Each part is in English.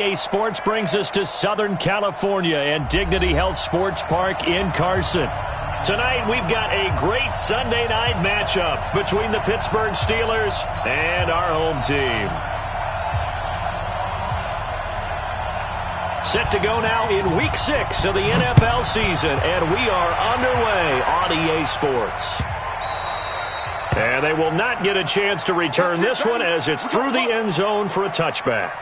Sports brings us to Southern California and Dignity Health Sports Park in Carson. Tonight, we've got a great Sunday night matchup between the Pittsburgh Steelers and our home team. Set to go now in Week 6 of the NFL season, and we are underway on EA Sports. And they will not get a chance to return this one as it's through the end zone for a touchback.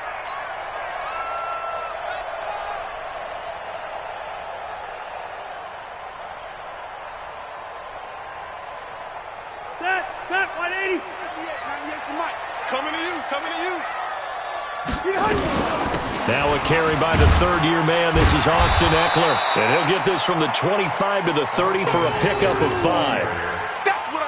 Set, 180. 98 to Mike. Coming to you. Now a carry by the third-year man. This is Austin Eckler. And he'll get this from the 25 to the 30 for a pickup of 5.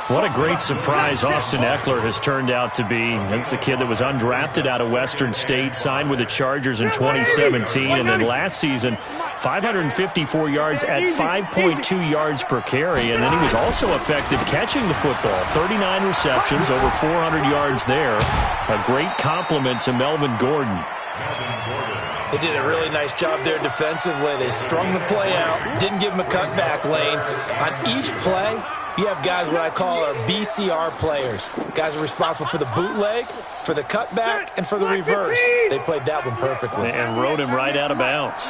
What a great surprise Austin Eckler has turned out to be. That's the kid that was undrafted out of Western State, signed with the Chargers in 2017, and then last season, 554 yards at 5.2 yards per carry, and then he was also effective catching the football. 39 receptions, over 400 yards there. A great compliment to Melvin Gordon. They did a really nice job there defensively. They strung the play out, didn't give him a cutback lane. On each play, you have guys what I call our BCR players. Guys are responsible for the bootleg, for the cutback, and for the reverse. They played that one perfectly. And rode him right out of bounds.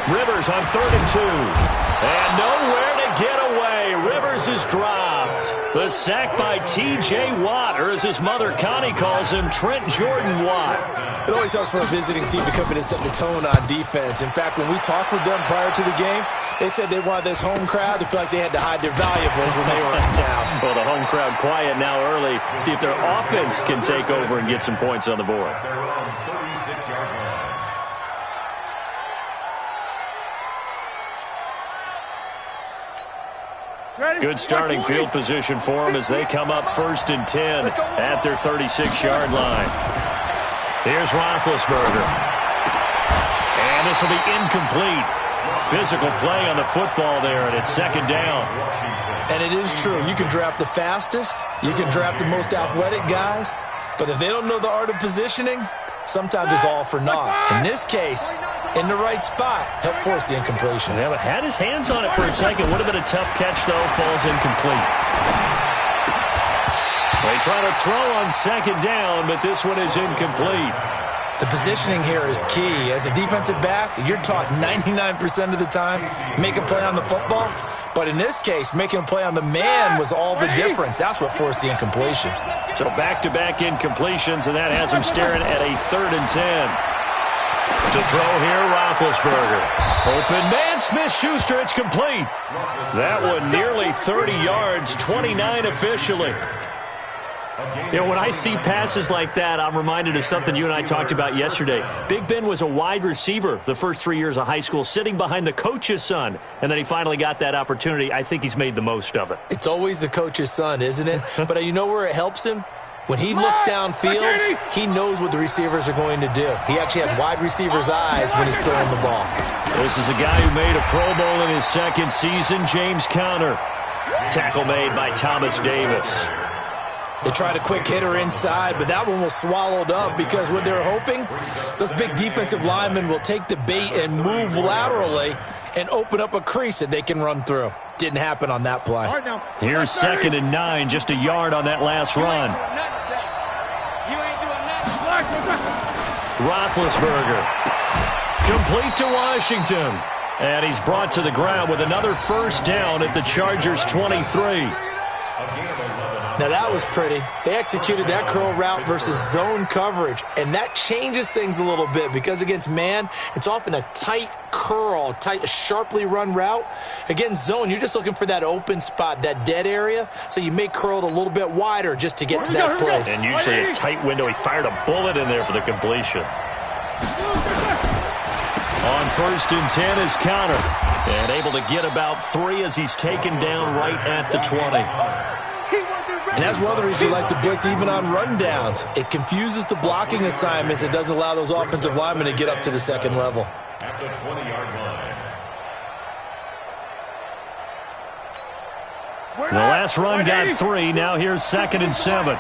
Rivers on 3rd and 2. And nowhere to get away. Rivers is dropped. The sack by T.J. Watt, or as his mother Connie calls him, Trent Jordan Watt. It always helps for a visiting team to come in and set the tone on defense. In fact, when we talked with them prior to the game, they said they wanted this home crowd to feel like they had to hide their valuables when they were in town. Well, the home crowd quiet now early. See if their offense can take over and get some points on the board. Good starting field position for them as they come up 1st and 10 at their 36-yard line. Here's Roethlisberger. And this will be incomplete. Physical play on the football there, and it's 2nd down. And it is true. You can draft the fastest. You can draft the most athletic guys. But if they don't know the art of positioning, sometimes it's all for naught. In this case, in the right spot, helped force the incompletion. Yeah, but had his hands on it for a second. Would have been a tough catch, though. Falls incomplete. They try to throw on 2nd down, but this one is incomplete. The positioning here is key. As a defensive back, you're taught 99% of the time, make a play on the football. But in this case, making a play on the man was all the difference. That's what forced the incompletion. So back-to-back incompletions, and that has him staring at a 3rd and 10. To throw here, Roethlisberger. Open man, Smith-Schuster, it's complete. That one nearly 30 yards, 29 officially. You know, when I see passes like that, I'm reminded of something you and I talked about yesterday. Big Ben was a wide receiver the first 3 years of high school, sitting behind the coach's son, and then he finally got that opportunity. I think he's made the most of it. It's always the coach's son, isn't it? But you know where it helps him? When he looks downfield, he knows what the receivers are going to do. He actually has wide receivers' eyes when he's throwing the ball. This is a guy who made a Pro Bowl in his 2nd season, James Conner. Tackle made by Thomas Davis. They tried a quick hitter inside, but that one was swallowed up because what they're hoping, those big defensive linemen will take the bait and move laterally and open up a crease that they can run through. Didn't happen on that play. Here's 2nd and 9, just a yard on that last run. Roethlisberger. Complete to Washington. And he's brought to the ground with another 1st down at the Chargers' 23. Now that was pretty. They executed that curl route versus zone coverage, and that changes things a little bit because against man, it's often a tight curl, tight, sharply run route. Against zone, you're just looking for that open spot, that dead area, so you may curl it a little bit wider just to get to that place. And usually a tight window. He fired a bullet in there for the completion. On 1st and 10 is Conner, and able to get about 3 as he's taken down right at the 20. And that's one of the reasons you like to blitz even on rundowns. It confuses the blocking assignments. It doesn't allow those offensive linemen to get up to the 2nd level. At the 20-yard line. The last run got 3. Now here's 2nd and 7.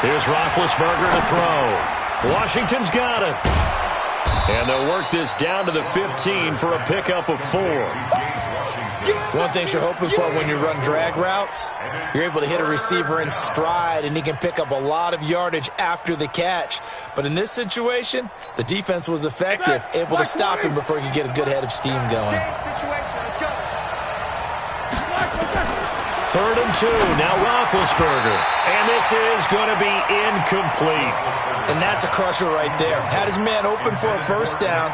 Here's Roethlisberger to throw. Washington's got it. And they'll work this down to the 15 for a pickup of 4. One thing you're hoping for when you run drag routes, you're able to hit a receiver in stride, and he can pick up a lot of yardage after the catch. But in this situation, the defense was effective, able to stop him before he could get a good head of steam going. 3rd and 2. Now Roethlisberger. And this is going to be incomplete. And that's a crusher right there. Had his man open for a first down,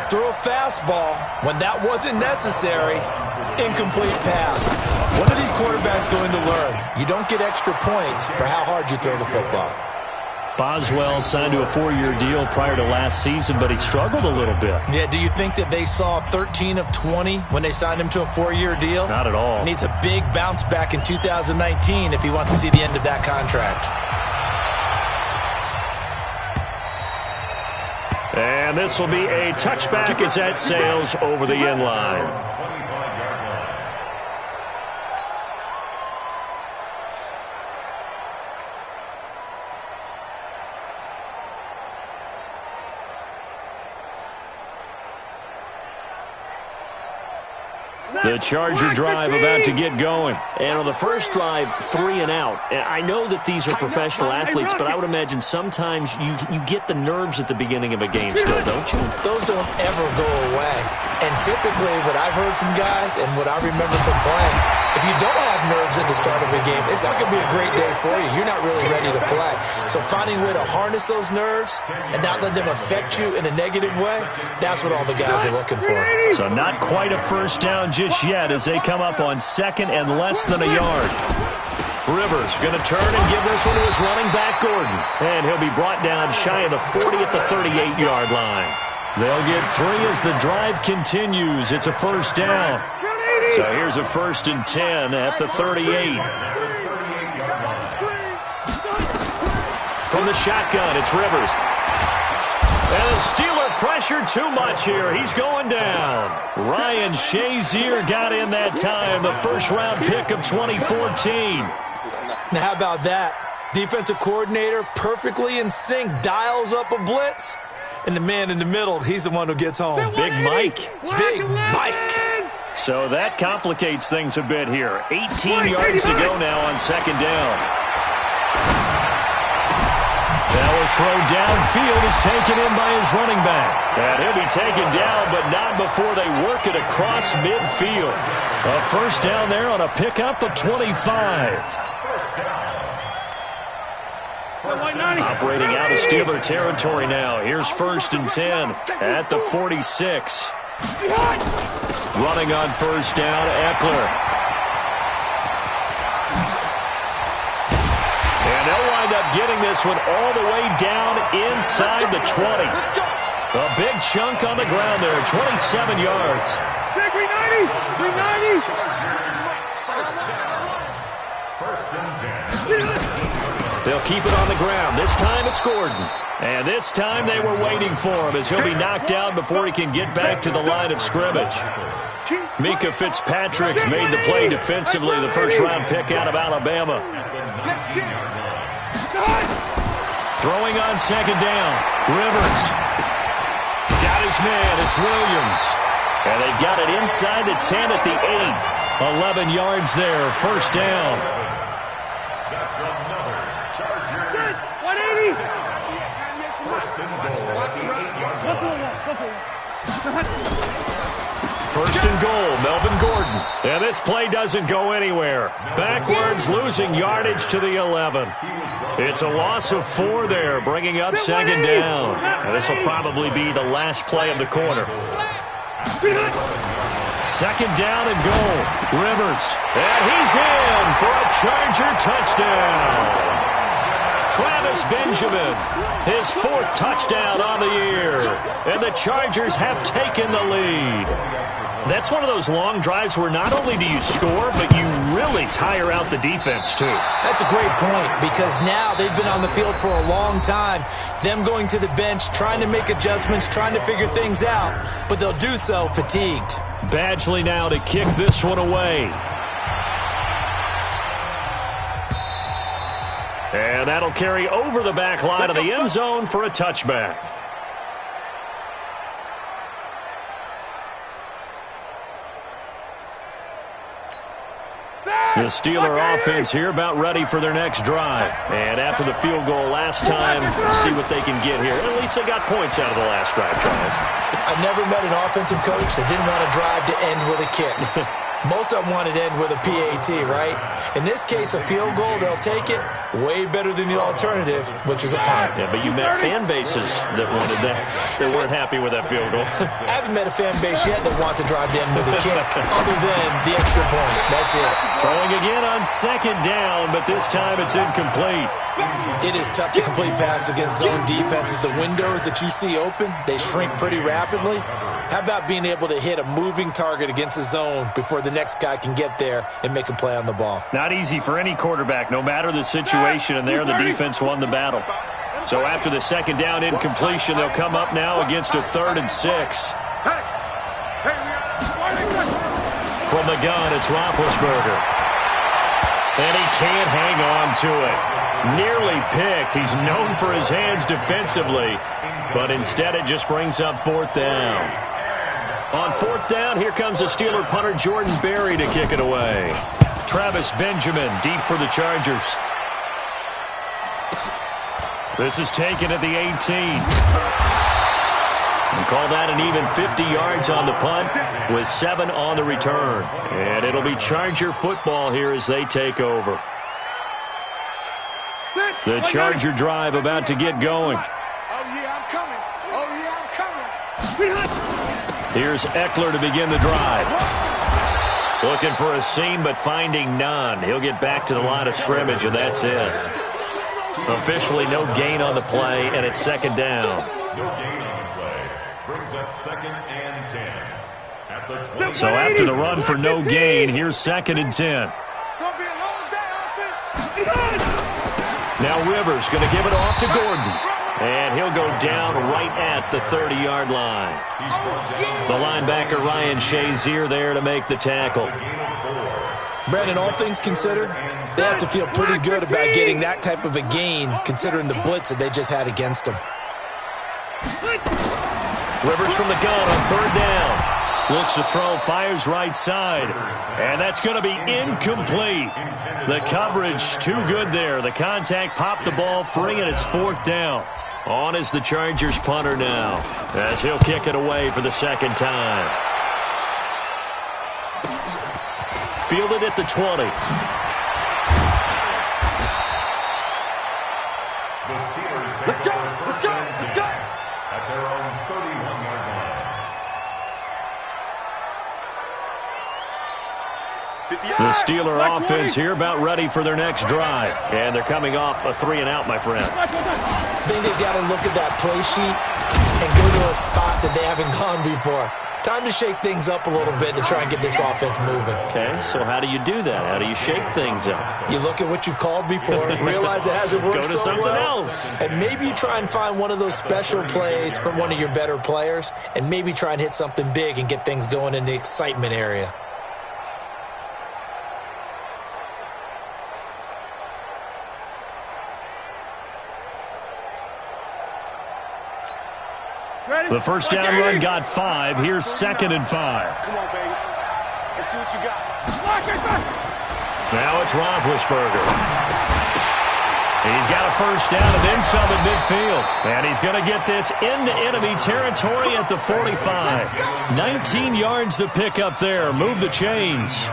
threw a fastball when that wasn't necessary. Incomplete pass. What are these quarterbacks going to learn? You don't get extra points for how hard you throw the football. Boswell signed to a 4-year deal prior to last season, but he struggled a little bit. Yeah, do you think that they saw 13 of 20 when they signed him to a 4-year deal? Not at all. Needs a big bounce back in 2019 if he wants to see the end of that contract. And this will be a touchback as that sails over the end line. The Charger drive about to get going. And on the first drive, 3 and out. And I know that these are professional athletes, but I would imagine sometimes you get the nerves at the beginning of a game still, don't you? Those don't ever go away. And typically what I've heard from guys and what I remember from playing, if you don't have nerves at the start of a game, it's not going to be a great day for you. You're not really ready to play. So finding a way to harness those nerves and not let them affect you in a negative way, that's what all the guys are looking for. So not quite a first down just yet as they come up on 2nd and less than a yard. Rivers going to turn and give this one to his running back, Gordon. And he'll be brought down shy of the 40 at the 38-yard line. They'll get 3 as the drive continues. It's a first down. So here's a 1st and 10 at the 38. From the shotgun, it's Rivers. And the Steeler pressure too much here. He's going down. Ryan Shazier got in that time, the first-round pick of 2014. Now, how about that? Defensive coordinator perfectly in sync, dials up a blitz, and the man in the middle, he's the one who gets home. Big Mike. Big Mike. So that complicates things a bit here. 18 yards to go now on 2nd down. That will throw downfield is taken in by his running back. And he'll be taken down, but not before they work it across midfield. A first down there on a pickup of 25. Operating out of Steeler territory now. Here's 1st and 10 at the 46. Running on first down, Eckler. And they'll wind up getting this one all the way down inside the 20. A big chunk on the ground there, 27 yards. 390! They'll keep it on the ground. This time it's Gordon. And this time they were waiting for him as he'll be knocked down before he can get back to the line of scrimmage. Mika Fitzpatrick made the play defensively, the first-round pick out of Alabama. Throwing on 2nd down. Rivers. Got his man. It's Williams. And they've got it inside the 10 at the 8. 11 yards there. First down. First and goal, Melvin Gordon. And this play doesn't go anywhere. Backwards, losing yardage to the 11. It's a loss of 4 there, bringing up 2nd down. And this will probably be the last play of the quarter. 2nd down and goal. Rivers. And he's in for a Charger touchdown. Travis Benjamin, his 4th touchdown on the year. And the Chargers have taken the lead. That's one of those long drives where not only do you score, but you really tire out the defense, too. That's a great point because now they've been on the field for a long time. Them going to the bench, trying to make adjustments, trying to figure things out, but they'll do so fatigued. Badgley now to kick this one away. And that'll carry over the back line of the end zone for a touchback. The Steeler offense here about ready for their next drive. And after the field goal last time, see what they can get here. At least they got points out of the last drive, Charles. I never met an offensive coach that didn't want a drive to end with a kick. Most of them wanted to end with a PAT, right? In this case, a field goal, they'll take it. Way better than the alternative, which is a punt. Yeah, but you met fan bases that wanted that. They weren't happy with that field goal. I haven't met a fan base yet that wants a drive to end with a kick, other than the extra point. That's it. Throwing again on second down, but this time it's incomplete. It is tough to complete passes against zone defenses. The windows that you see open, they shrink pretty rapidly. How about being able to hit a moving target against a zone before the next guy can get there and make a play on the ball? Not easy for any quarterback, no matter the situation, and there the defense won the battle. So after the second down incompletion, they'll come up now against a 3rd and 6. From the gun, it's Roethlisberger. And he can't hang on to it. Nearly picked. He's known for his hands defensively, but instead it just brings up 4th down. On 4th down, here comes the Steeler punter Jordan Berry to kick it away. Travis Benjamin deep for the Chargers. This is taken at the 18. And call that an even 50 yards on the punt with 7 on the return. And it'll be Charger football here as they take over. The Charger drive about to get going. Oh, yeah, I'm coming. Oh, yeah, I'm coming. Here's Eckler to begin the drive. Looking for a seam, but finding none. He'll get back to the line of scrimmage, and that's it. Officially no gain on the play, and it's 2nd down. No gain on the play. Brings up 2nd and 10. At the 20. So after the run for no gain, here's 2nd and 10. It's going to be a long day, offense. Now Rivers going to give it off to Gordon. And he'll go down right at the 30-yard line. The linebacker Ryan Shazier there to make the tackle. Brandon, all things considered, they have to feel pretty good about getting that type of a gain considering the blitz that they just had against them. Rivers from the gun on 3rd down. Looks to throw, fires right side. And that's going to be incomplete. The coverage too good there. The contact popped the ball free, and it's 4th down. On is the Chargers punter now, as he'll kick it away for the 2nd time. Fielded at the 20. The Steelers take over 1st and 10 at their own 31-yard line. The Steeler offense here about ready for their next drive. And they're coming off a 3-and-out, my friend. I think they've got to look at that play sheet and go to a spot that they haven't gone before. Time to shake things up a little bit to try and get this offense moving. Okay, so how do you do that? How do you shake things up? You look at what you've called before, realize it hasn't worked Go to so something well, else. and maybe you try and find one of those special plays from one of your better players, and maybe try and hit something big and get things going in the excitement area. The 1st down run got 5. Here's 2nd and 5. Come on, baby. Let's see what you got. Now it's Roethlisberger. He's got a 1st down and then some at midfield. And he's going to get this into enemy territory at the 45. 19 yards to pick up there. Move the chains.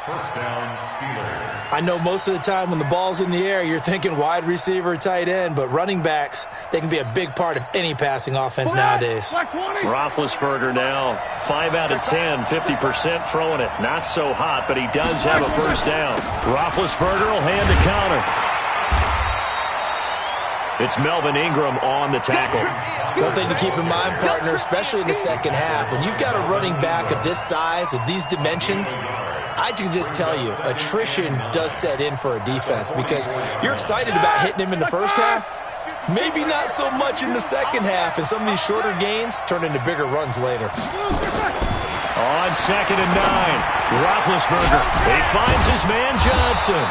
1st down, Steelers. I know most of the time when the ball's in the air, you're thinking wide receiver, tight end, but running backs, they can be a big part of any passing offense nowadays. Roethlisberger now 5 out of 10, 50% throwing it. Not so hot, but he does have a 1st down. Roethlisberger will hand the counter. It's Melvin Ingram on the tackle. One thing to keep in mind, partner, especially in the 2nd half, when you've got a running back of this size, of these dimensions, I can just tell you, attrition does set in for a defense because you're excited about hitting him in the 1st half, maybe not so much in the 2nd half, and some of these shorter gains turn into bigger runs later. On 2nd and 9, Roethlisberger. He finds his man Johnson.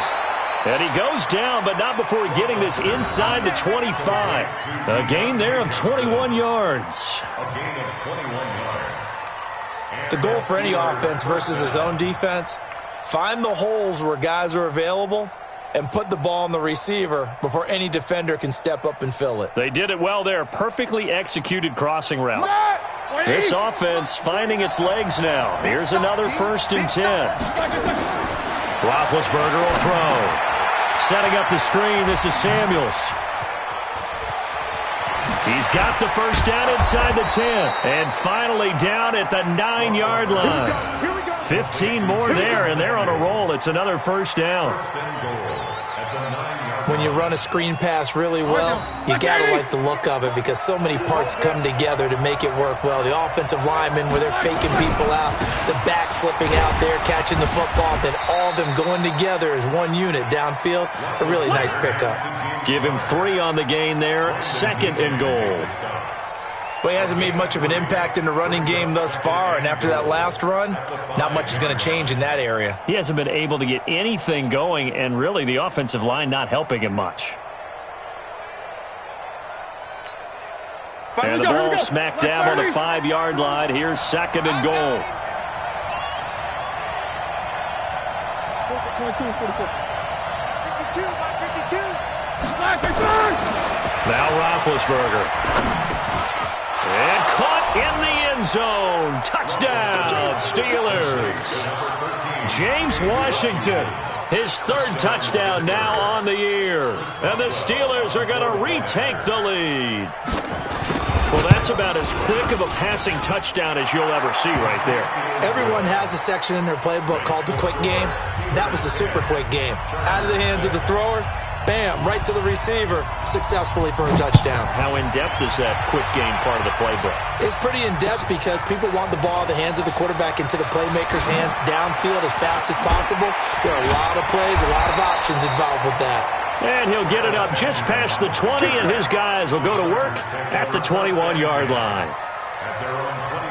And he goes down, but not before getting this inside the 25. A gain there of 21 yards. A gain of 21 yards. The goal for any offense versus his own defense, find the holes where guys are available and put the ball on the receiver before any defender can step up and fill it. They did it well there. Perfectly executed crossing route. This offense finding its legs now. Here's another 1st and 10. Roethlisberger will throw. Setting up the screen, this is Samuels. He's got the first down inside the 10. And finally down at the 9-yard line. 15 more there, and they're on a roll. It's another 1st down. When you run a screen pass really well, you got to like the look of it because so many parts come together to make it work well. The offensive linemen, where they're faking people out, the back slipping out there, catching the football, then all of them going together as one unit downfield. A really nice pickup. Give him 3 on the gain there, 2nd and goal. Well, he hasn't made much of an impact in the running game thus far, and after that last run, not much is going to change in that area. He hasn't been able to get anything going, and really the offensive line not helping him much. And the ball smack dab on the 5-yard line. Here's 2nd and goal. Now Roethlisberger. And caught in the end zone. Touchdown, Steelers. James Washington, his 3rd touchdown now on the year. And the Steelers are going to retake the lead. Well, that's about as quick of a passing touchdown as you'll ever see right there. Everyone has a section in their playbook called the quick game. That was the super quick game. Out of the hands of the thrower, bam, right to the receiver, successfully for a touchdown. How in-depth is that quick game part of the playbook? It's pretty in-depth because people want the ball in the hands of the quarterback into the playmaker's hands downfield as fast as possible. There are a lot of plays, a lot of options involved with that. And he'll get it up just past the 20, and his guys will go to work at the 21-yard line. At their own 21-yard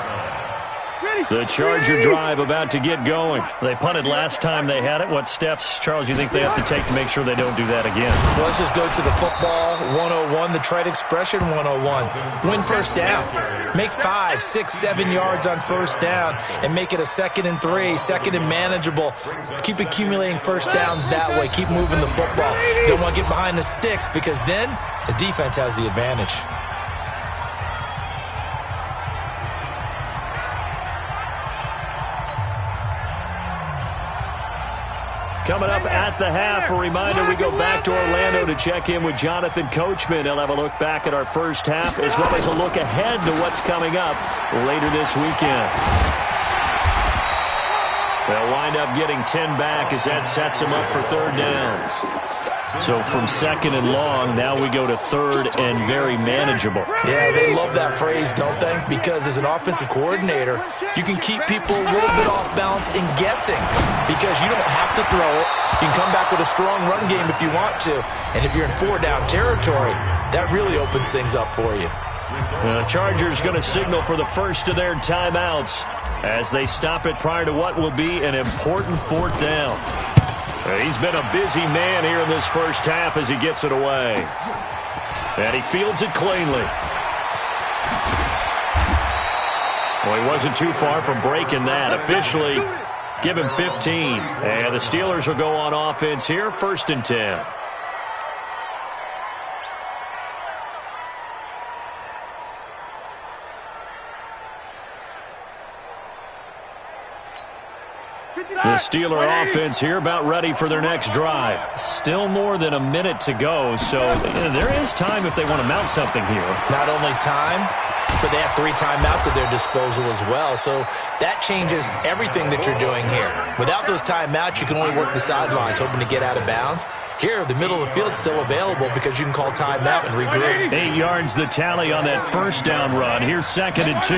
line. The Charger drive about to get going. They punted last time they had it. What steps, Charles, you think they have to take to make sure they don't do that again? Well, let's just go to the football 101, the trade expression 101. Win 1st down. Make 5, 6, 7 yards on 1st down and make it a 2nd and 3, 2nd and manageable. Keep accumulating 1st downs that way. Keep moving the football. You don't want to get behind the sticks because then the defense has the advantage. Coming up at the half, a reminder, we go back to Orlando to check in with Jonathan Coachman. He'll have a look back at our 1st half as well as a look ahead to what's coming up later this weekend. They'll wind up getting 10 back as that sets them up for 3rd down. So from 2nd and long, now we go to 3rd and very manageable. Yeah, they love that phrase, don't they? Because as an offensive coordinator, you can keep people a little bit off balance and guessing because you don't have to throw it. You can come back with a strong run game if you want to. And if you're in 4-down territory, that really opens things up for you. The Chargers going to signal for the first of their timeouts as they stop it prior to what will be an important 4th down. He's been a busy man here in this 1st half as he gets it away. And he fields it cleanly. Well, he wasn't too far from breaking that. Officially, give him 15. And the Steelers will go on offense here, 1st and 10. The Steeler offense here about ready for their next drive. Still more than a minute to go, so there is time if they want to mount something here. Not only time, but they have 3 timeouts at their disposal as well, so that changes everything that you're doing here. Without those timeouts, you can only work the sidelines, hoping to get out of bounds. Here, the middle of the field is still available because you can call timeout and regroup. 8 yards the tally on that 1st down run. Here's 2nd and 2.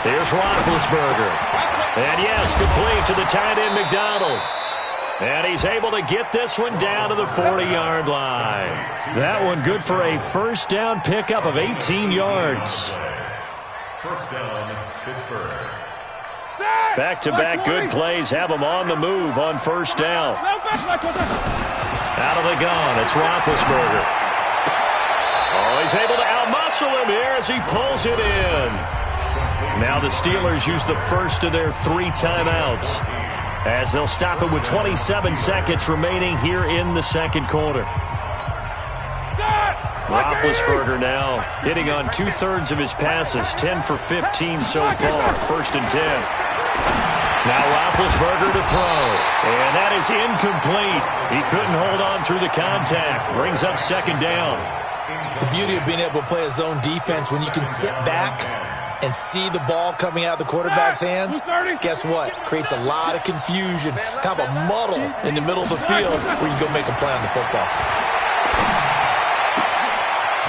Here's Roethlisberger. And yes, complete to the tight end McDonald. And he's able to get this one down to the 40-yard line. That one good for a 1st down pickup of 18 yards. 1st down, Pittsburgh. Back-to-back good plays have them on the move on first down. Out of the gun, it's Roethlisberger. Oh, he's able to outmuscle him here as he pulls it in. Now the Steelers use the first of their 3 timeouts as they'll stop it with 27 seconds remaining here in the second quarter. Roethlisberger now hitting on 2/3 of his passes, 10 for 15 so far, 1st and 10. Now Roethlisberger to throw, and that is incomplete. He couldn't hold on through the contact. Brings up 2nd down. The beauty of being able to play a zone defense when you can sit back and see the ball coming out of the quarterback's hands, guess what? Creates a lot of confusion, kind of a muddle in the middle of the field where you go make a play on the football.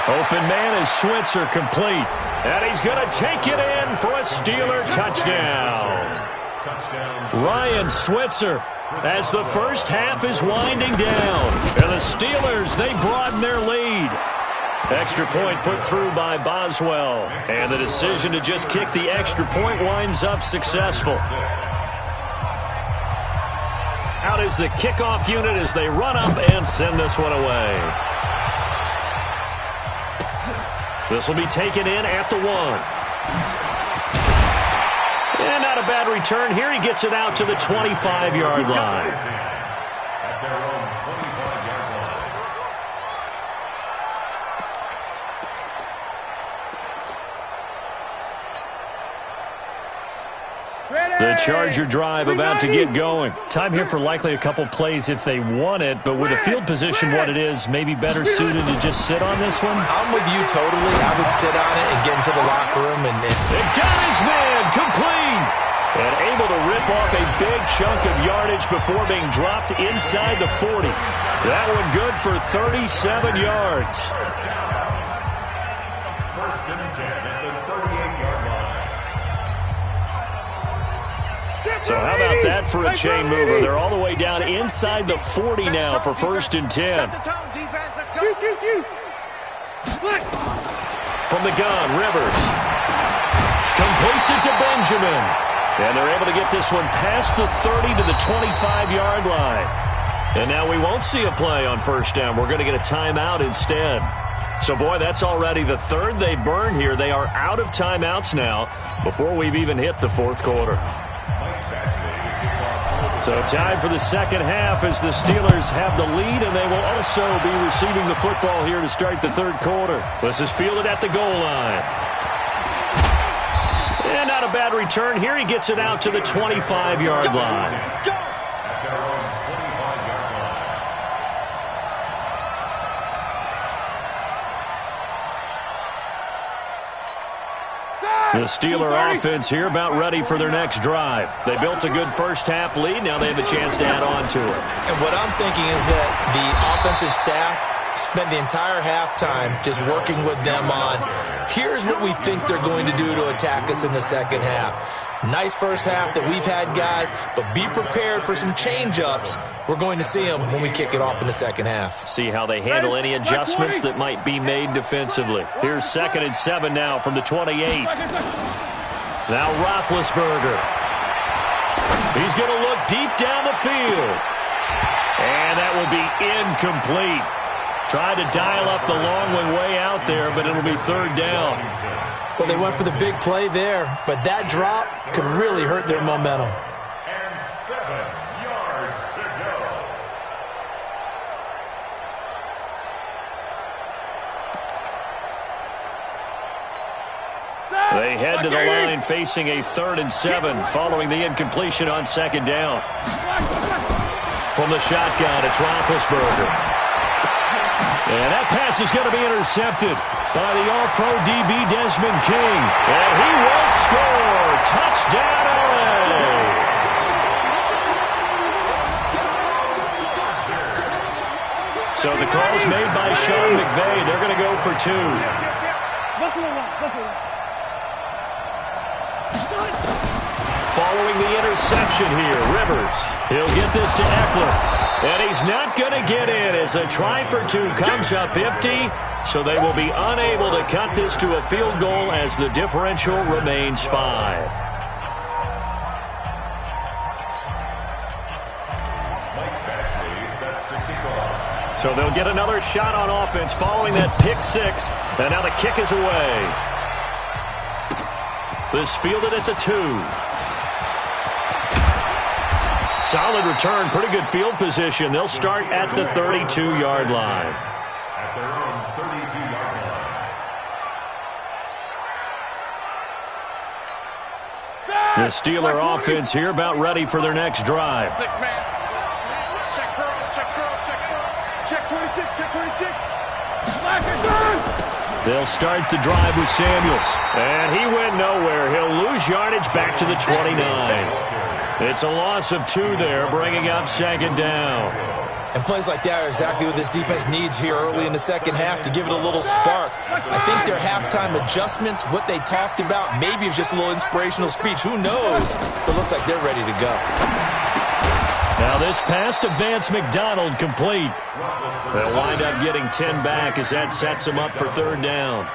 Open man is Switzer, complete. And he's going to take it in for a Steeler touchdown. Ryan Switzer as the first half is winding down. And the Steelers, they broaden their lead. Extra point put through by Boswell. And the decision to just kick the extra point winds up successful. Out is the kickoff unit as they run up and send this one away. This will be taken in at the 1. And not a bad return here. He gets it out to the 25-yard line. At their own 25-yard line. The Charger drive about to get going. Time here for likely a couple plays if they want it, but with the field position what it is, maybe better suited to just sit on this one? I'm with you totally. I would sit on it and get into the locker room. And It got his man complete. And able to rip off a big chunk of yardage before being dropped inside the 40. That one good for 37 yards. 1st and 10 at the 38-yard line. So how about that for a chain mover? They're all the way down inside the 40 now for 1st and 10. Set the tone, defense. Let's go. From the gun, Rivers completes it to Benjamin. And they're able to get this one past the 30 to the 25-yard line. And now we won't see a play on 1st down. We're going to get a timeout instead. So, boy, that's already the 3rd they burn here. They are out of timeouts now before we've even hit the 4th quarter. So time for the second half as the Steelers have the lead, and they will also be receiving the football here to start the 3rd quarter. This is fielded at the goal line. And not a bad return here. He gets it out to the 25-yard line. At their own 25-yard line. The Steeler offense here about ready for their next drive. They built a good first half lead. Now they have a chance to add on to it. And what I'm thinking is that the offensive staff spent the entire halftime just working with them on, here's what we think they're going to do to attack us in the second half. Nice first half that we've had, guys, but be prepared for some change-ups. We're going to see them when we kick it off in the second half. See how they handle any adjustments that might be made defensively. Here's 2nd and 7 now from the 28. Now Roethlisberger. He's going to look deep down the field. And that will be incomplete. Tried to dial up the long one way out there, but it'll be 3rd down. Well, they went for the big play there, but that drop could really hurt their momentum. And 7 yards to go. They head to the line facing a 3rd and 7 following the incompletion on 2nd down. From the shotgun, it's Roethlisberger. And that pass is going to be intercepted by the All-Pro DB Desmond King. And he will score. Touchdown, LA. So the call's made by Sean McVay. They're going to go for 2. Following the interception here, Rivers. He'll get this to Eckler. And he's not going to get in as a try for 2 comes up empty. So they will be unable to cut this to a field goal as the differential remains 5. So they'll get another shot on offense following that pick six. And now the kick is away. This fielded at the 2. Solid return, pretty good field position. They'll start at the 32-yard line. At their own 32-yard line. The Steeler offense here about ready for their next drive. 6 man. Check curls, check curls, check curls. Check 26, check 26. Black and burn. They'll start the drive with Samuels. And he went nowhere. He'll lose yardage back to the 29. It's a loss of 2 there, bringing up second down. And plays like that are exactly what this defense needs here early in the second half to give it a little spark. I think their halftime adjustment, what they talked about, maybe it's just a little inspirational speech. Who knows? But it looks like they're ready to go. Now this pass to Vance McDonald complete. They'll wind up getting 10 back as that sets them up for third down.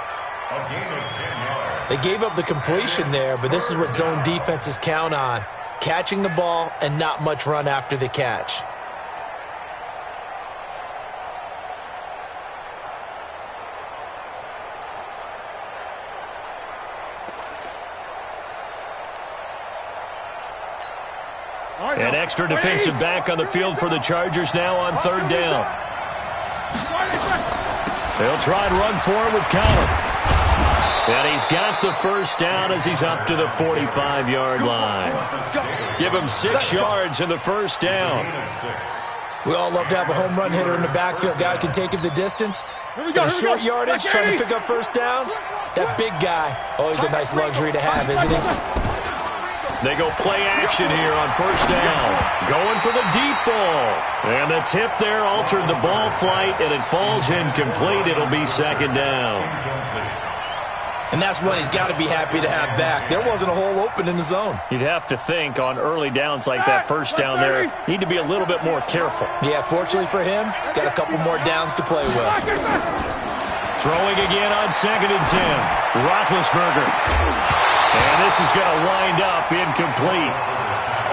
A gain of 10 yards. They gave up the completion there, but this is what zone defenses count on. Catching the ball and not much run after the catch. An extra defensive back on the field for the Chargers now on third down. They'll try and run for it with Connor. And he's got the first down as he's up to the 45-yard line. Give him 6 yards in the first down. We all love to have a home run hitter in the backfield. Guy can take it the distance. Got a short yardage, trying to pick up first downs. That big guy, always a nice luxury to have, isn't he? They go play action here on first down. Going for the deep ball. And the tip there altered the ball flight, and it falls incomplete. It'll be second down. And that's one he's got to be happy to have back. There wasn't a hole open in the zone. You'd have to think on early downs like that first down there, need to be a little bit more careful. Yeah, fortunately for him, got a couple more downs to play with. Throwing again on 2nd and 10. Roethlisberger. And this is going to wind up incomplete.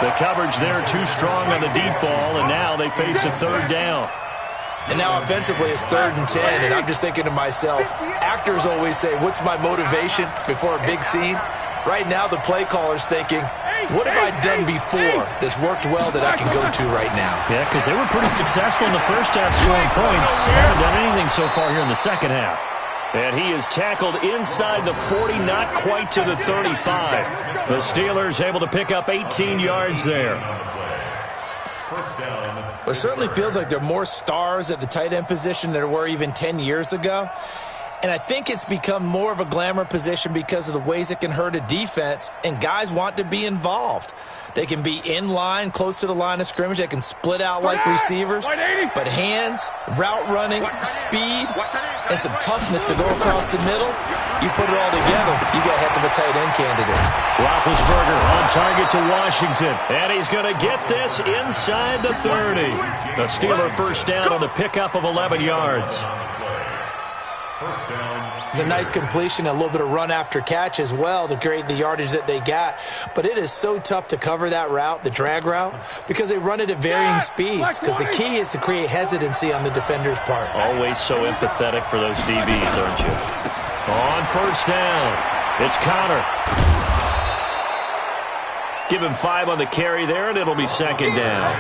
The coverage there too strong on the deep ball, and now they face a third down. And now offensively it's 3rd and 10, and I'm just thinking to myself, actors always say, what's my motivation before a big scene? Right now the play caller's thinking, what have I done before that's worked well that I can go to right now? Yeah, because they were pretty successful in the first half scoring points. They haven't done anything so far here in the second half. And he is tackled inside the 40, not quite to the 35. The Steelers able to pick up 18 yards there. First down. It certainly feels like there are more stars at the tight end position than there were even 10 years ago. And I think it's become more of a glamour position because of the ways it can hurt a defense, and guys want to be involved. They can be in line, close to the line of scrimmage. They can split out like receivers. But hands, route running, speed, and some toughness to go across the middle, you put it all together, you got a heck of a tight end candidate. Roethlisberger on target to Washington. And he's going to get this inside the 30. The Steeler first down on the pickup of 11 yards. First down. It's a nice completion, a little bit of run after catch as well to create the yardage that they got. But it is so tough to cover that route, the drag route, because they run it at varying speeds. Because the key is to create hesitancy on the defender's part. Always so empathetic for those DBs, aren't you? On first down, it's Connor. Give him 5 on the carry there, and it'll be second down.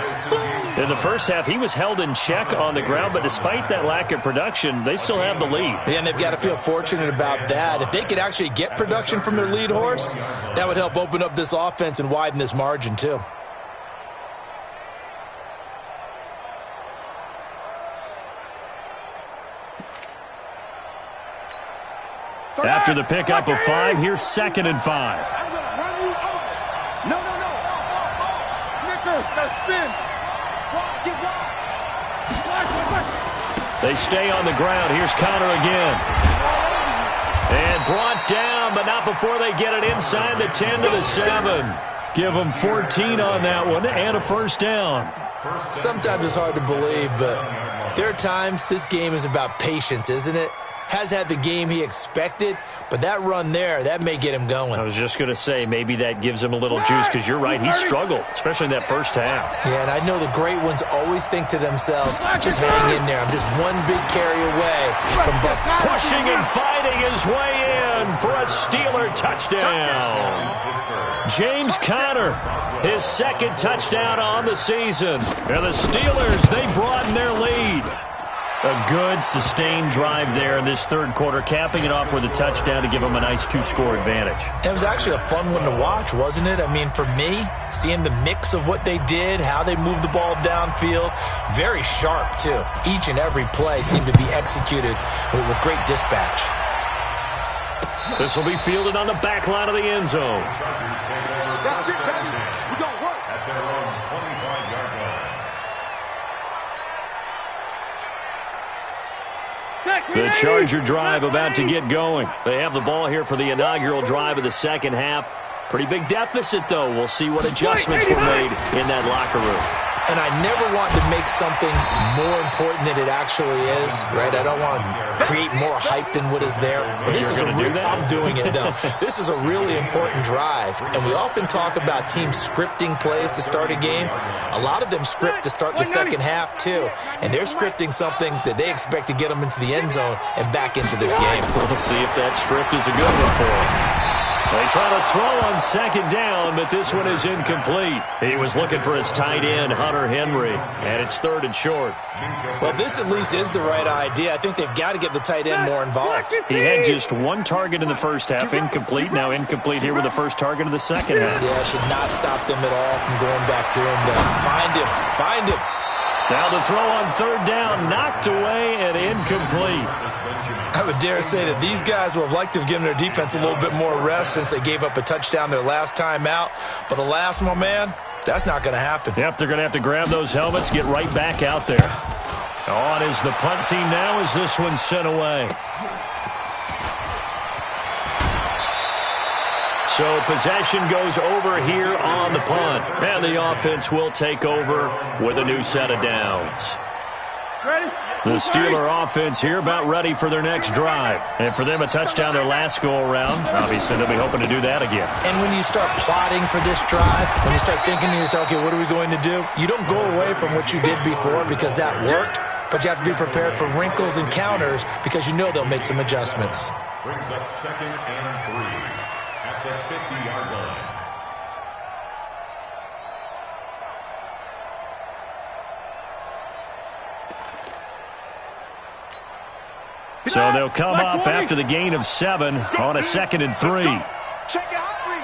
In the first half, he was held in check on the ground, but despite that lack of production, they still have the lead. Yeah, and they've got to feel fortunate about that. If they could actually get production from their lead horse, that would help open up this offense and widen this margin, too. After the pickup of 5, here's 2nd and 5. I'm going to run you over. No. Snickers, that's spin. Get wide. They stay on the ground. Here's Connor again. And brought down, but not before they get it inside the 10 to the 7. Give them 14 on that one and a first down. Sometimes it's hard to believe, but there are times this game is about patience, isn't it? has had the game he expected, but that run there, that may get him going. I was just going to say, maybe that gives him a little juice, because you're right, he struggled, especially in that first half. Yeah, and I know the great ones always think to themselves, just hang in there. I'm just one big carry away from busting. Pushing and fighting his way in for a Steeler touchdown. James Conner, his second touchdown on the season. And the Steelers, they broaden their lead. A good, sustained drive there in this third quarter, capping it off with a touchdown to give them a nice two-score advantage. It was actually a fun one to watch, wasn't it? I mean, for me, seeing the mix of what they did, how they moved the ball downfield, very sharp, too. Each and every play seemed to be executed with great dispatch. This will be fielded on the back line of the end zone. That's it, baby. We're going to work. At their own 25-yard line. The Charger drive about to get going. They have the ball here for the inaugural drive of the second half. Pretty big deficit, though. We'll see what adjustments were made in that locker room. And I never want to make something more important than it actually is, right? I don't want to create more hype than what is there. But this is I'm doing it, though. This is a really important drive. And we often talk about teams scripting plays to start a game. A lot of them script to start the second half, too. And they're scripting something that they expect to get them into the end zone and back into this game. We'll see if that script is a good one for them. They try to throw on second down, but this one is incomplete. He was looking for his tight end, Hunter Henry, and it's third and short. Well, this at least is the right idea. I think they've got to get the tight end more involved. He had just one target in the first half, incomplete. Now incomplete here with the first target of the second half. Yeah, should not stop them at all from going back to him. Find him. Now the throw on third down, knocked away and incomplete. I would dare say that these guys would have liked to have given their defense a little bit more rest since they gave up a touchdown their last time out. But alas, my man, that's not going to happen. Yep, they're going to have to grab those helmets, get right back out there. On is the punt team now as this one's sent away. So possession goes over here on the punt. And the offense will take over with a new set of downs. Ready? The Steeler offense here about ready for their next drive. And for them, a touchdown their last go-around. Obviously, they'll be hoping to do that again. And when you start plotting for this drive, when you start thinking to yourself, okay, what are we going to do? You don't go away from what you did before because that worked, but you have to be prepared for wrinkles and counters because you know they'll make some adjustments. Brings up 2nd and 3 at the 50-yard line. So they'll come up after the gain of 7 on a 2nd and 3. Check your hot read.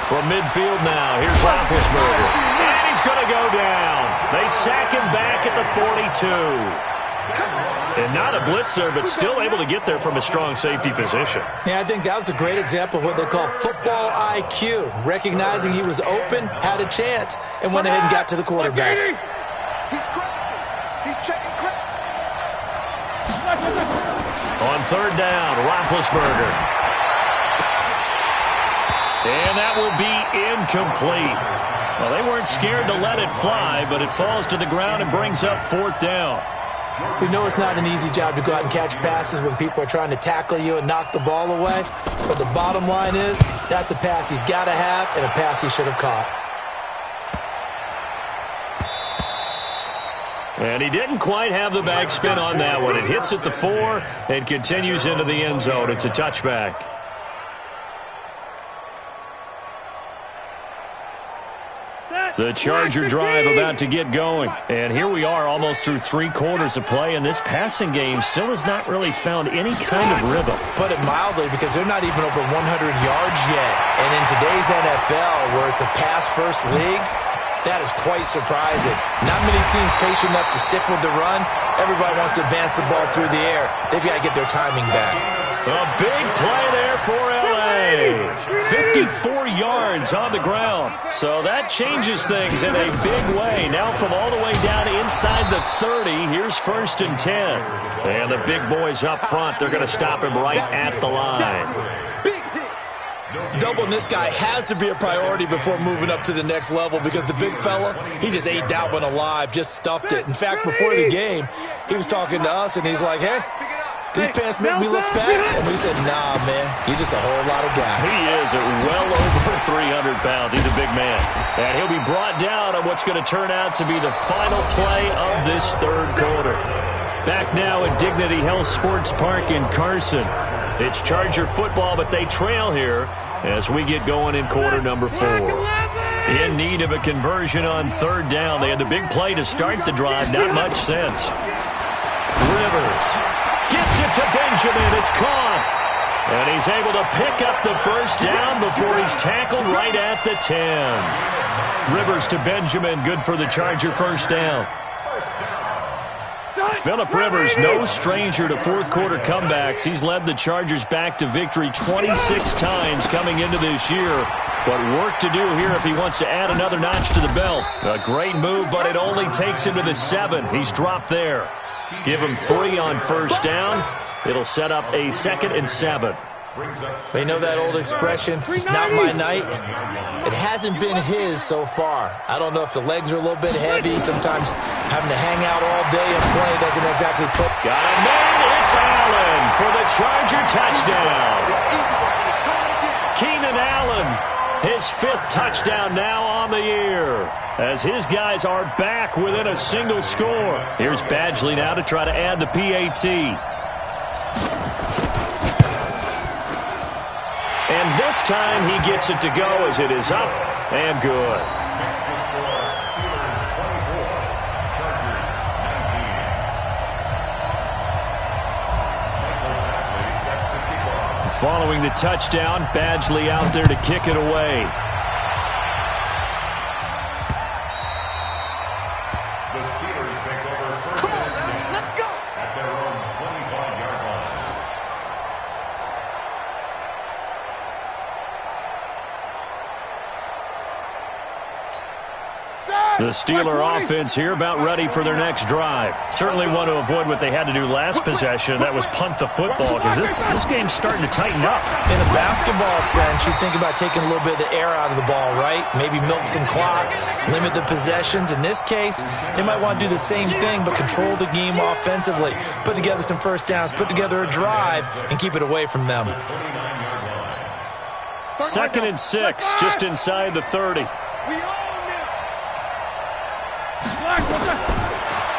From midfield now, here's Roethlisberger. And he's going to go down. They sack him back at the 42. And not a blitzer, but still able to get there from a strong safety position. Yeah, I think that was a great example of what they call football IQ. Recognizing he was open, had a chance, and went ahead and got to the quarterback. He's crossing. He's checking crack. On third down, Roethlisberger. And that will be incomplete. Well, they weren't scared to let it fly, but it falls to the ground and brings up fourth down. We know it's not an easy job to go out and catch passes when people are trying to tackle you and knock the ball away. But the bottom line is, that's a pass he's got to have and a pass he should have caught. And he didn't quite have the backspin on that one. It hits at the 4 and continues into the end zone. It's a touchback. The Charger drive about to get going. And here we are almost through 3 quarters of play, and this passing game still has not really found any kind of rhythm. Put it mildly, because they're not even over 100 yards yet. And in today's NFL, where it's a pass-first league, that is quite surprising. Not many teams patient enough to stick with the run. Everybody wants to advance the ball through the air. They've got to get their timing back. A big play there for L.A. 54 yards on the ground. So that changes things in a big way. Now from all the way down inside the 30, here's 1st and 10. And the big boys up front, they're going to stop him right at the line. Doubling this guy has to be a priority before moving up to the next level, because the big fella, he just ate that one alive, just stuffed it. In fact, before the game, he was talking to us, and he's like, hey, These pants make me look fat. And we said, nah, man, you're just a whole lot of guy. He is at well over 300 pounds. He's a big man. And he'll be brought down on what's going to turn out to be the final play of this third quarter. Back now at Dignity Health Sports Park in Carson. It's Charger football, but they trail here as we get going in quarter number 4. In need of a conversion on third down. They had the big play to start the drive. Not much sense. Rivers gets it to Benjamin. It's caught. And he's able to pick up the first down before he's tackled right at the 10. Rivers to Benjamin. Good for the Charger first down. Phillip Rivers, no stranger to fourth quarter comebacks. He's led the Chargers back to victory 26 times coming into this year. But work to do here if he wants to add another notch to the belt. A great move, but it only takes him to the 7. He's dropped there. Give him 3 on first down. It'll set up a 2nd and 7. You know that old expression, it's not my night? It hasn't been his so far. I don't know if the legs are a little bit heavy. Sometimes having to hang out all day and play doesn't exactly put... Got a man, it's Allen for the Charger touchdown. Keenan Allen, his 5th touchdown now on the year, as his guys are back within a single score. Here's Badgley now to try to add the PAT. And this time he gets it to go as it is up and good. Following the touchdown, Badgley out there to kick it away. The Steelers take over first and 10 at their own 25-yard line. The Steeler offense here about ready for their next drive. Certainly want to avoid what they had to do last possession. That was punt the football, because this game's starting to tighten up. In a basketball sense, you think about taking a little bit of the air out of the ball, right? Maybe milk some clock, limit the possessions. In this case, they might want to do the same thing, but control the game offensively. Put together some first downs, put together a drive, and keep it away from them. 2nd and 6, just inside the 30.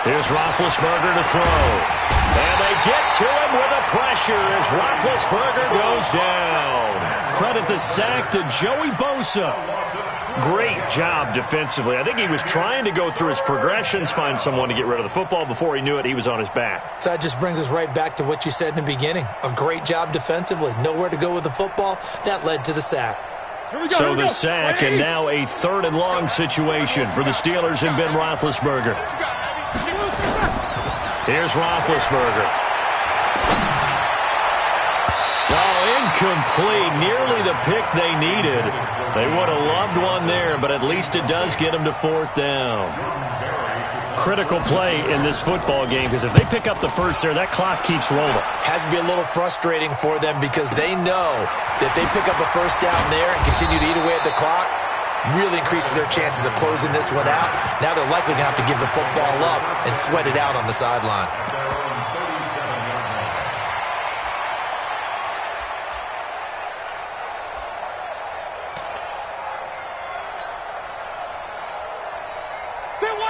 Here's Roethlisberger to throw. And they get to him with a pressure as Roethlisberger goes down. Credit the sack to Joey Bosa. Great job defensively. I think he was trying to go through his progressions, find someone to get rid of the football. Before he knew it, he was on his back. So that just brings us right back to what you said in the beginning. A great job defensively. Nowhere to go with the football. That led to the sack. So the sack, and now a 3rd and long situation for the Steelers and Ben Roethlisberger. Here's Roethlisberger. Oh, incomplete. Nearly the pick they needed. They would have loved one there, but at least it does get them to 4th down. Critical play in this football game, because if they pick up the first there, that clock keeps rolling. Has to be a little frustrating for them because they know that they pick up a first down there and continue to eat away at the clock, really increases their chances of closing this one out. Now they're likely going to have to give the football up and sweat it out on the sideline.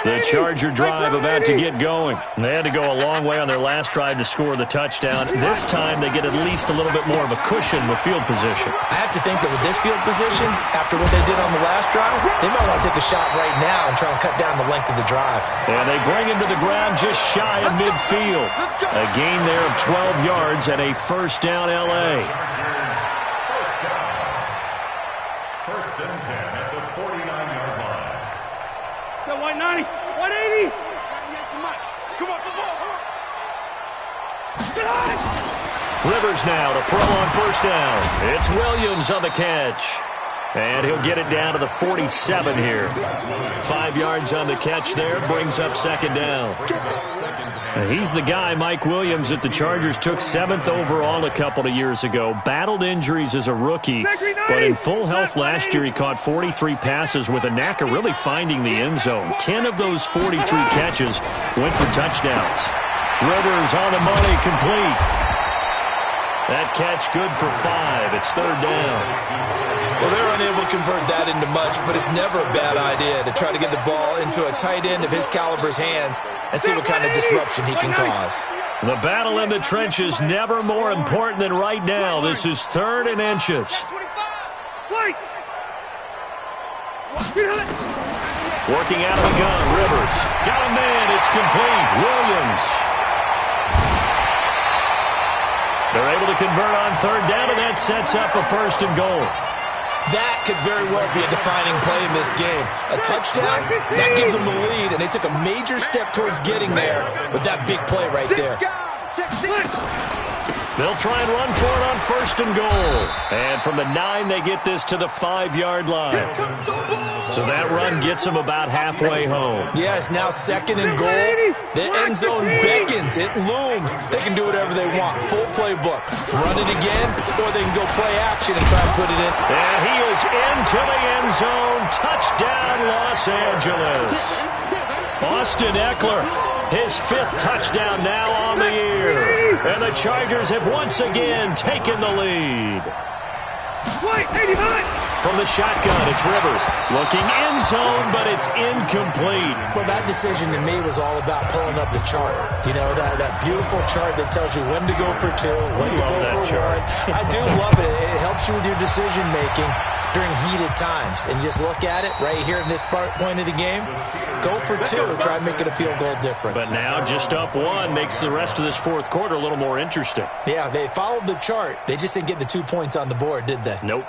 The Charger drive about to get going. They had to go a long way on their last drive to score the touchdown. This time they get at least a little bit more of a cushion with field position. I have to think that with this field position, after what they did on the last drive, they might want to take a shot right now and try and cut down the length of the drive. And they bring him to the ground just shy of midfield. A gain there of 12 yards and a first down L.A. First and 10 at the 49-yard line. 190, 180. Come on, Rivers now to throw on first down. It's Williams on the catch. And he'll get it down to the 47 here. 5 yards on the catch there, brings up 2nd down. He's the guy, Mike Williams, that the Chargers took 7th overall a couple of years ago. Battled injuries as a rookie, but in full health last year, he caught 43 passes with a knack of really finding the end zone. 10 of those 43 catches went for touchdowns. Rivers on the money, complete. That catch good for 5. It's third down. Well, they're unable to convert that into much, but it's never a bad idea to try to get the ball into a tight end of his caliber's hands and see what kind of disruption he can cause. The battle in the trenches never more important than right now. This is 3rd and inches. Working out of the gun, Rivers. Got a man, it's complete. Williams. They're able to convert on 3rd down, and that sets up a 1st and goal. That could very well be a defining play in this game. A touchdown, that gives them the lead, and they took a major step towards getting there with that big play right there. They'll try and run for it on 1st and goal. And from the 9, they get this to the 5-yard line. So that run gets them about halfway home. Yes, now 2nd and goal. The end zone beckons. It looms. They can do whatever they want. Full playbook. Run it again, or they can go play action and try and put it in. And he is into the end zone. Touchdown, Los Angeles. Austin Eckler, his 5th touchdown now on the year. And the Chargers have once again taken the lead. From the shotgun, it's Rivers. Looking end zone, but it's incomplete. Well, that decision to me was all about pulling up the chart. You know, that beautiful chart that tells you when to go for 2, when to go for 1. I do love it. It helps you with your decision-making during heated times. And just look at it right here in this point of the game. Go for 2. Try and make it a field goal difference. But now just up 1 makes the rest of this 4th quarter a little more interesting. Yeah, they followed the chart. They just didn't get the 2 points on the board, did they? Nope.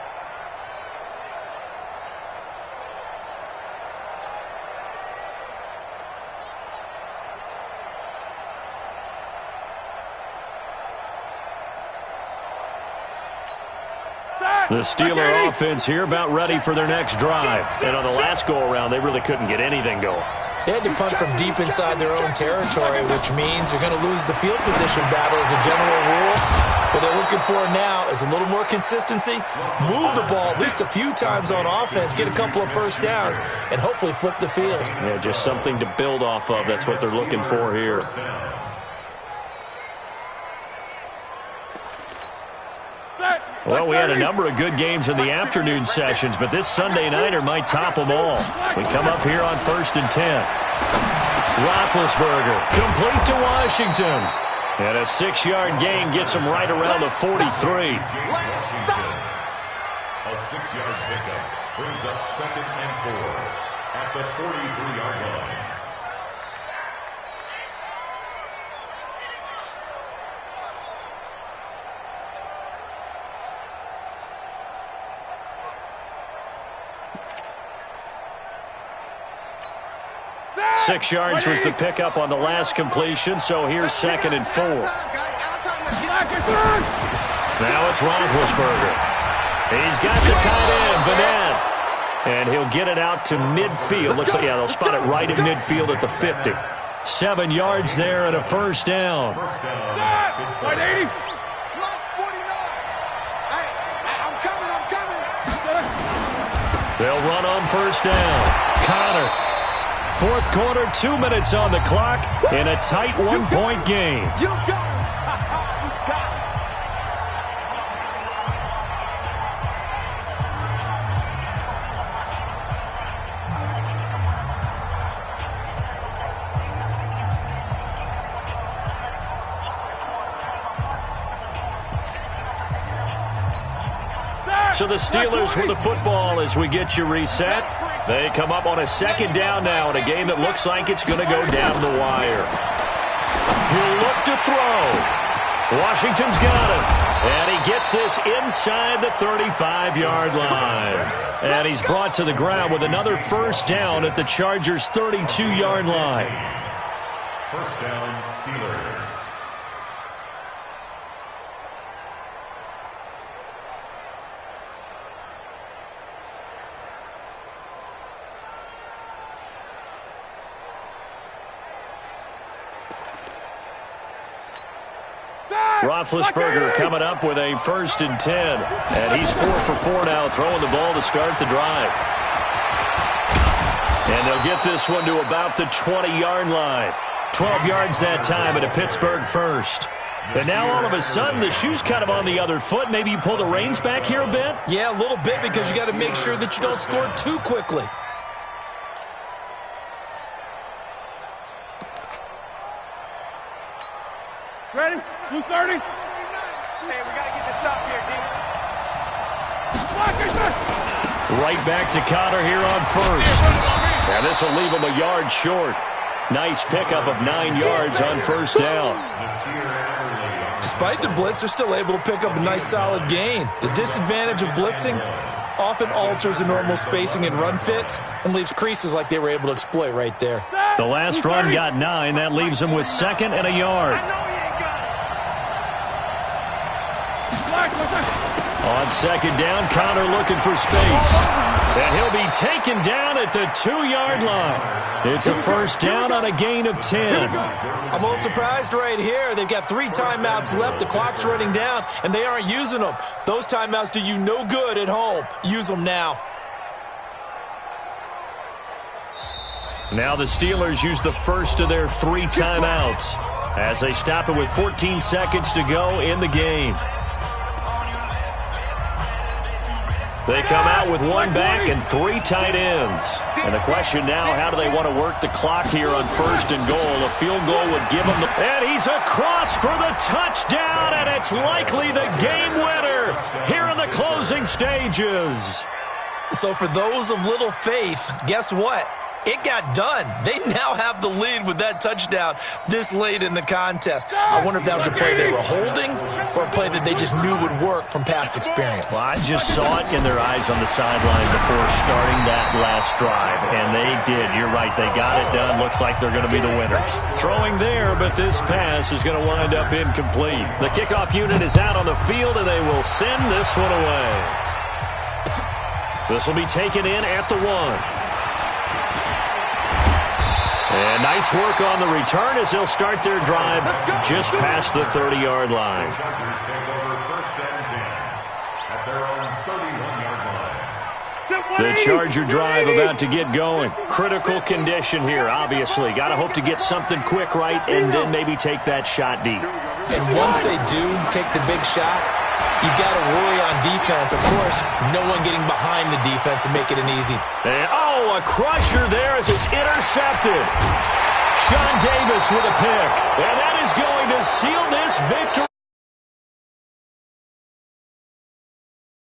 The Steeler offense here about ready for their next drive. And on the last go-around, they really couldn't get anything going. They had to punt from deep inside their own territory, which means you're going to lose the field position battle as a general rule. What they're looking for now is a little more consistency, move the ball at least a few times on offense, get a couple of 1st downs, and hopefully flip the field. Yeah, just something to build off of. That's what they're looking for here. Well, we had a number of good games in the afternoon sessions, but this Sunday nighter might top them all. We come up here on 1st and 10. Roethlisberger, complete to Washington. And a 6-yard gain gets him right around the 43. A 6-yard pickup brings up 2nd and 4 at the 43-yard line. Six yards was the pickup on the last completion, so here's 2nd and 4. Now it's Roethlisberger. He's got the tight end, Vanette. And he'll get it out to midfield. Looks like, yeah, they'll spot it right at midfield at the 50. 7 yards there and a 1st down. First down. Right, 80. They'll run on 1st down. Connor. 4th quarter, 2 minutes on the clock in a tight 1-point game. You got it. So the Steelers with the football as we get you reset. They come up on a 2nd down now in a game that looks like it's going to go down the wire. He'll look to throw. Washington's got him. And he gets this inside the 35-yard line. And he's brought to the ground with another 1st down at the Chargers' 32-yard line. 1st down, Steelers. Roethlisberger coming up with a 1st and 10. And he's 4 for 4 now, throwing the ball to start the drive. And they'll get this one to about the 20-yard line. 12 yards that time and a Pittsburgh 1st. And now all of a sudden the shoe's kind of on the other foot. Maybe you pull the reins back here a bit? Yeah, a little bit, because you got to make sure that you don't score too quickly. Ready? 230. Hey, we got to get this stop here, D. Right back to Connor here on first. And this will leave him a yard short. Nice pickup of 9 yards on first down. Despite the blitz, they're still able to pick up a nice solid gain. The disadvantage of blitzing often alters the normal spacing and run fits and leaves creases like they were able to exploit right there. The last run got 9. That leaves them with 2nd and a yard. On 2nd down, Connor looking for space. And he'll be taken down at the 2-yard line. It's a first down on a gain of 10. I'm a little surprised right here. They've got 3 timeouts left. The clock's running down, and they aren't using them. Those timeouts do you no good at home. Use them now. Now the Steelers use the first of their 3 timeouts as they stop it with 14 seconds to go in the game. They come out with 1 back and 3 tight ends. And the question now, how do they want to work the clock here on 1st and goal? A field goal would give them the... And he's across for the touchdown, and it's likely the game winner here in the closing stages. So for those of little faith, guess what? It got done. They now have the lead with that touchdown this late in the contest. I wonder if that was a play they were holding or a play that they just knew would work from past experience. Well, I just saw it in their eyes on the sideline before starting that last drive, and they did. You're right. They got it done. Looks like they're going to be the winners. Throwing there, but this pass is going to wind up incomplete. The kickoff unit is out on the field, and they will send this one away. This will be taken in at the 1. And nice work on the return as they'll start their drive just past the 30-yard line. The Chargers take over 1st and 10 at their own 31-yard line. The Charger drive about to get going. Critical condition here, obviously. Got to hope to get something quick right and then maybe take that shot deep. And once they do take the big shot, you've got to worry on defense. Of course, no one getting behind the defense and making it easy. And, oh, a crusher there as it's intercepted. Sean Davis with a pick. And that is going to seal this victory.